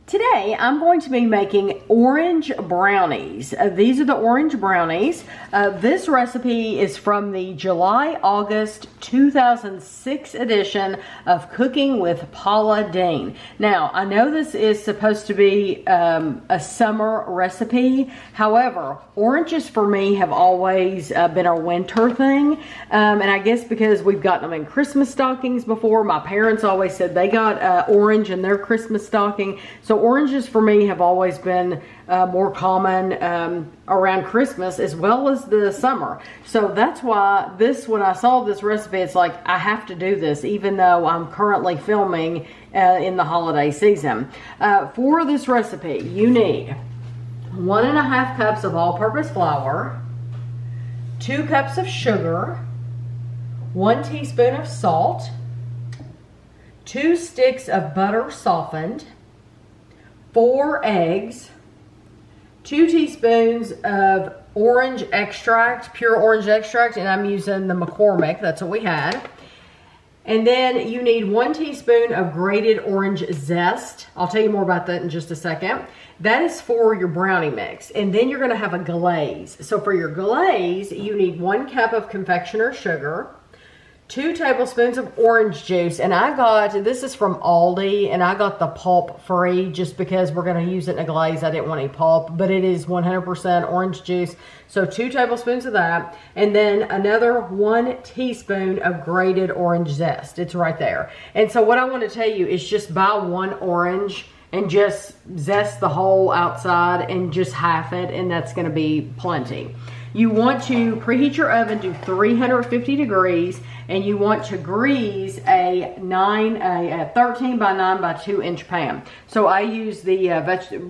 Today, I'm going to be making orange brownies. These are the orange brownies. This recipe is from the July-August 2006 edition of Cooking with Paula Deen. Now, I know this is supposed to be a summer recipe. However, oranges for me have always been a winter thing. And I guess because we've gotten them in Christmas stockings before, my parents always said they got orange in their Christmas stocking. So oranges for me have always been more common around Christmas as well as the summer. So that's why when I saw this recipe, it's like I have to do this even though I'm currently filming in the holiday season. For this recipe, you need 1.5 cups of all-purpose flour, 2 cups of sugar, 1 teaspoon of salt, 2 sticks of butter softened, 4 eggs, 2 teaspoons of orange extract, pure orange extract, and I'm using the McCormick, that's what we had. And then you need 1 teaspoon of grated orange zest. I'll tell you more about that in just a second. That is for your brownie mix. And then you're gonna have a glaze. So for your glaze, you need 1 cup of confectioner's sugar, 2 tablespoons of orange juice, and this is from Aldi, and I got the pulp free just because we're gonna use it in a glaze. I didn't want any pulp, but it is 100% orange juice. So 2 tablespoons of that, and then another 1 teaspoon of grated orange zest. It's right there. And so what I wanna tell you is just buy 1 orange and just zest the whole outside and just half it, and that's gonna be plenty. You want to preheat your oven to 350 degrees, and you want to grease a 13 by 9 by 2 inch pan. So I use the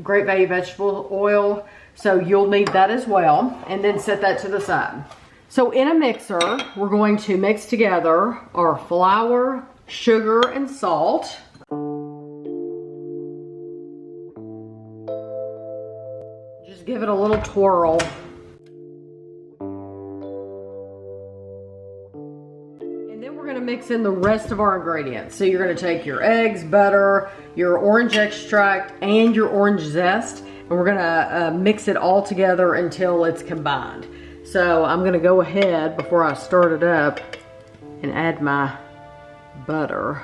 Great Value vegetable oil, so you'll need that as well, and then set that to the side. So in a mixer, we're going to mix together our flour, sugar, and salt. Just give it a little twirl. Mix in the rest of our ingredients. So you're going to take your eggs, butter, your orange extract, and your orange zest, and we're going to mix it all together until it's combined. So I'm going to go ahead before I start it up and add my butter.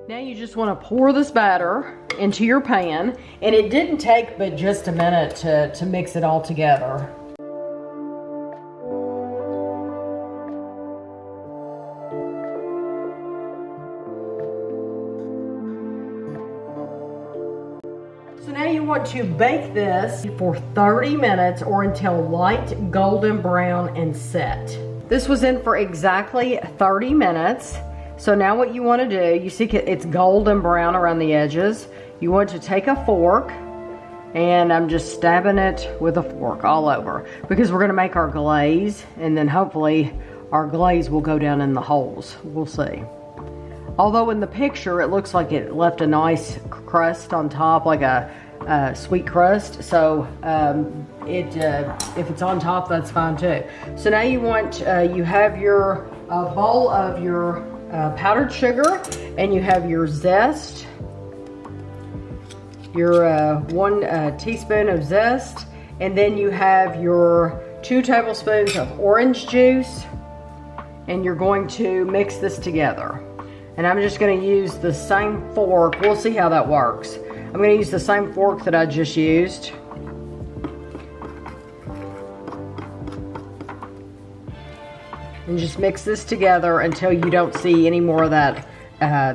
Now you just want to pour this batter into your pan, and it didn't take but just a minute to mix it all together. So now you want to bake this for 30 minutes or until light golden brown and set. This was in for exactly 30 minutes. So now what you want to do, you see it's golden brown around the edges. You want to take a fork, and I'm just stabbing it with a fork all over because we're going to make our glaze, and then hopefully our glaze will go down in the holes. We'll see. Although in the picture it looks like it left a nice crust on top, like a sweet crust. So if it's on top, that's fine too. So now you want you have your bowl of your powdered sugar, and you have your zest, your 1 teaspoon of zest, and then you have your 2 tablespoons of orange juice, and you're going to mix this together. And I'm just going to use the same fork. We'll see how that works. I'm going to use the same fork that I just used. And just mix this together until you don't see any more of that,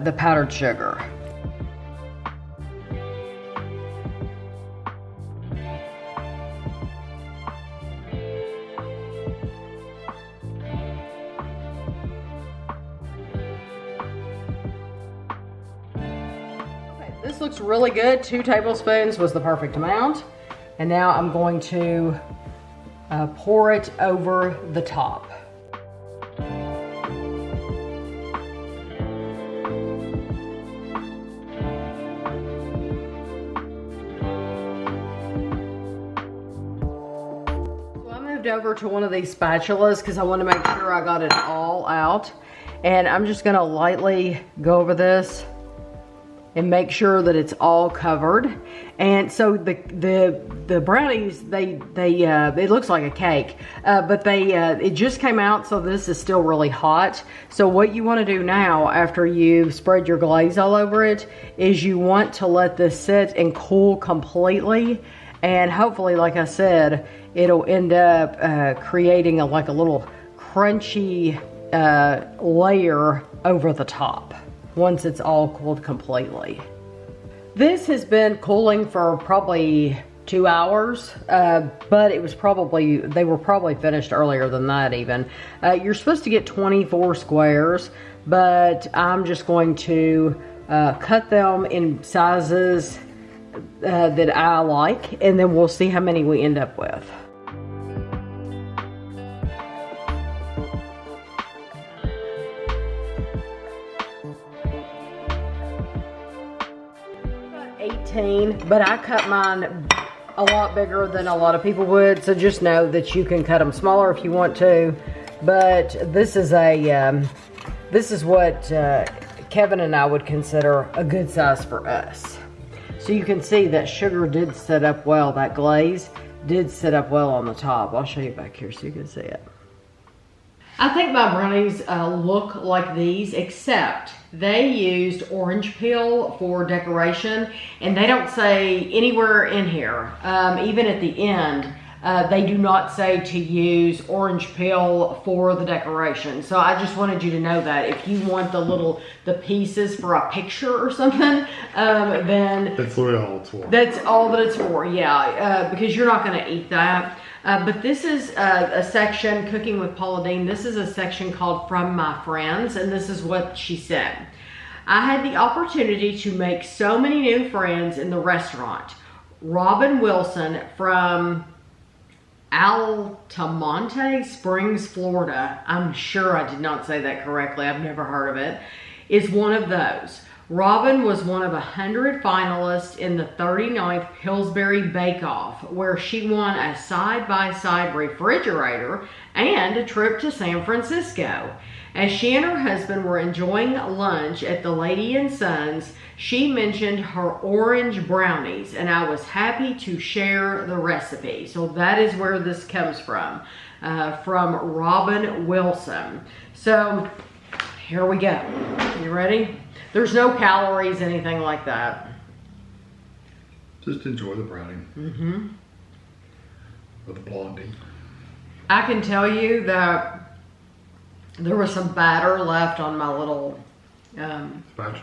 the powdered sugar. Okay, this looks really good. 2 tablespoons was the perfect amount. And now I'm going to pour it over the top. moved over to one of these spatulas because I want to make sure I got it all out. And I'm just gonna lightly go over this and make sure that it's all covered. And so the brownies, it looks like a cake, but it just came out, so this is still really hot. So what you wanna do now, after you spread your glaze all over it, is you want to let this sit and cool completely. And hopefully, like I said, it'll end up creating like a little crunchy layer over the top once it's all cooled completely. This has been cooling for probably 2 hours, but they were probably finished earlier than that even. You're supposed to get 24 squares, but I'm just going to cut them in sizes that I like, and then we'll see how many we end up with. 18, but I cut mine a lot bigger than a lot of people would, so just know that you can cut them smaller if you want to. But this is what Kevin and I would consider a good size for us. So you can see that sugar did set up well, that glaze did set up well on the top. I'll show you back here so you can see it. I think my brownies look like these, except they used orange peel for decoration, and they don't say anywhere in here, even at the end, they do not say to use orange peel for the decoration. So I just wanted you to know that if you want the pieces for a picture or something, then that's really all it's for. That's all that it's for, yeah, because you're not gonna eat that. But this is a section, Cooking with Paula Deen, this is a section called From My Friends, and this is what she said. I had the opportunity to make so many new friends in the restaurant. Robin Wilson from Altamonte Springs, Florida, I'm sure I did not say that correctly, I've never heard of it, is one of those. Robin was one of 100 finalists in the 39th Pillsbury Bake Off, where she won a side-by-side refrigerator and a trip to San Francisco. As she and her husband were enjoying lunch at the Lady and Sons, she mentioned her orange brownies, and I was happy to share the recipe. So that is where this comes from Robin Wilson. So here we go. You ready? There's no calories, anything like that. Just enjoy the brownie. Mm-hmm. Or the blondie. I can tell you that there was some batter left on my little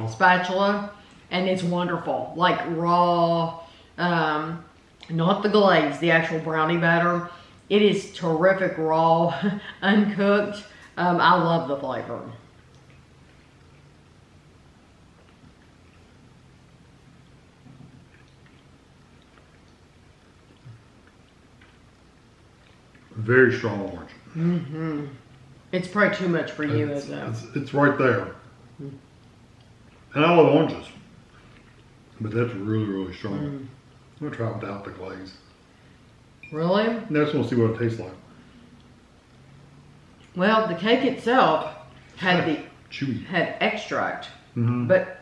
spatula, and it's wonderful. Like raw, not the glaze, the actual brownie batter. It is terrific raw, uncooked. I love the flavor. Very strong orange. Mm-hmm. It's probably too much for you, isn't it? It's right there. And I love oranges. But that's really, really strong. I'm going to try it without the glaze. Really? I just want to see what it tastes like. Well, the cake itself had chewy. Had extract. Mm-hmm. But,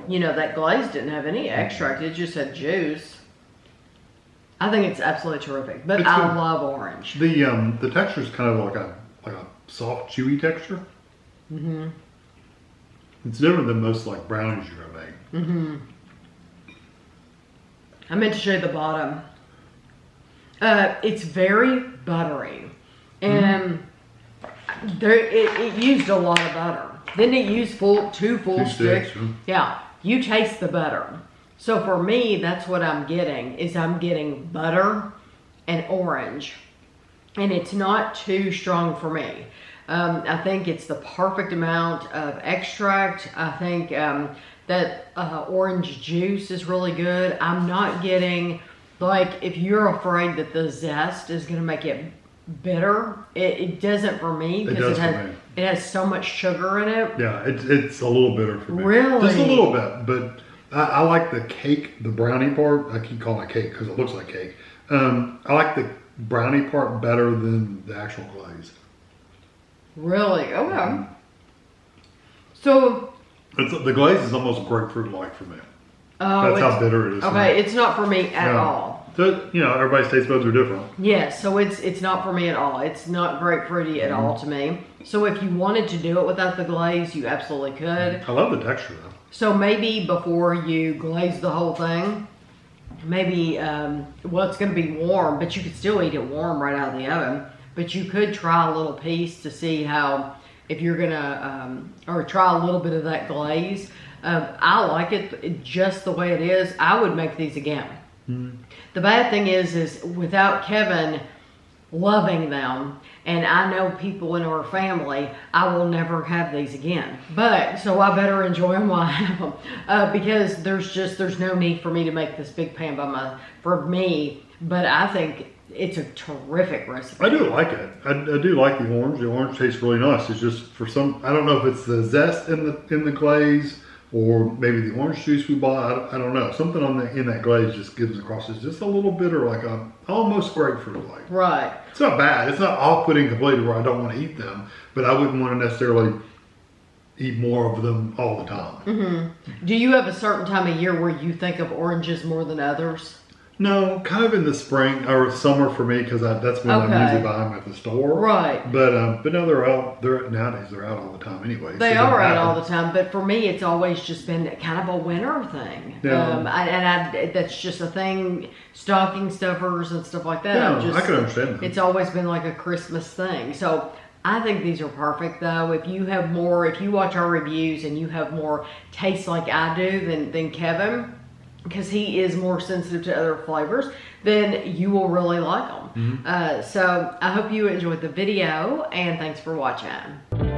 you know, that glaze didn't have any extract. It just had juice. I think it's absolutely terrific, but I love orange. The texture is kind of like a soft, chewy texture. Mm-hmm. It's different than most like brownies you're gonna make. Mm-hmm. I meant to show you the bottom. It's very buttery, and it used a lot of butter. Didn't it use two full sticks? Yeah, you taste the butter. So for me, that's what I'm getting, is I'm getting butter and orange. And it's not too strong for me. I think it's the perfect amount of extract. I think that orange juice is really good. I'm not getting, like, if you're afraid that the zest is going to make it bitter, it doesn't for me, because it has so much sugar in it. Yeah, it's a little bitter for me. Really? Just a little bit, but I like the cake, the brownie part. I keep calling it cake because it looks like cake. I like brownie part better than the actual glaze. Really? Okay. So The glaze is almost grapefruit-like for me. oh, That's how bitter it is. okay, it's not for me at Yeah. all. So, you know, everybody's taste buds are different. Yes, so it's not for me at all. It's not grapefruity at all to me. So if you wanted to do it without the glaze, you absolutely could. I love the texture though. So maybe before you glaze the whole thing, maybe, well, it's going to be warm, but you could still eat it warm right out of the oven. But you could try a little piece to see how, if you're going to, or try a little bit of that glaze. I like it just the way it is. I would make these again. The bad thing is without Kevin loving them, and I know people in our family, I will never have these again. But, so I better enjoy them while I have them. Because there's no need for me to make this big pan for me. But I think it's a terrific recipe. I do like it. I do like the orange. The orange tastes really nice. It's just for some, I don't know if it's the zest in the glaze or maybe the orange juice we bought. I don't know. Something in that glaze just gives across. It's just a little bitter, like a almost grapefruit like. Right. It's not bad. It's not off-putting completely where I don't want to eat them, but I wouldn't want to necessarily eat more of them all the time. Mm-hmm. Do you have a certain time of year where you think of oranges more than others? No, kind of in the spring or summer for me because that's when I usually buy them at the store. Right. But no, they're out. Nowadays they're out all the time anyway. They are out all the time, but for me, it's always just been kind of a winter thing. Yeah. That's just a thing. Stocking stuffers and stuff like that. Yeah, I can understand that. It's always been like a Christmas thing. So I think these are perfect, though. If you watch our reviews and you have more taste like I do than Kevin, because he is more sensitive to other flavors, then you will really like them. So I hope you enjoyed the video, and thanks for watching.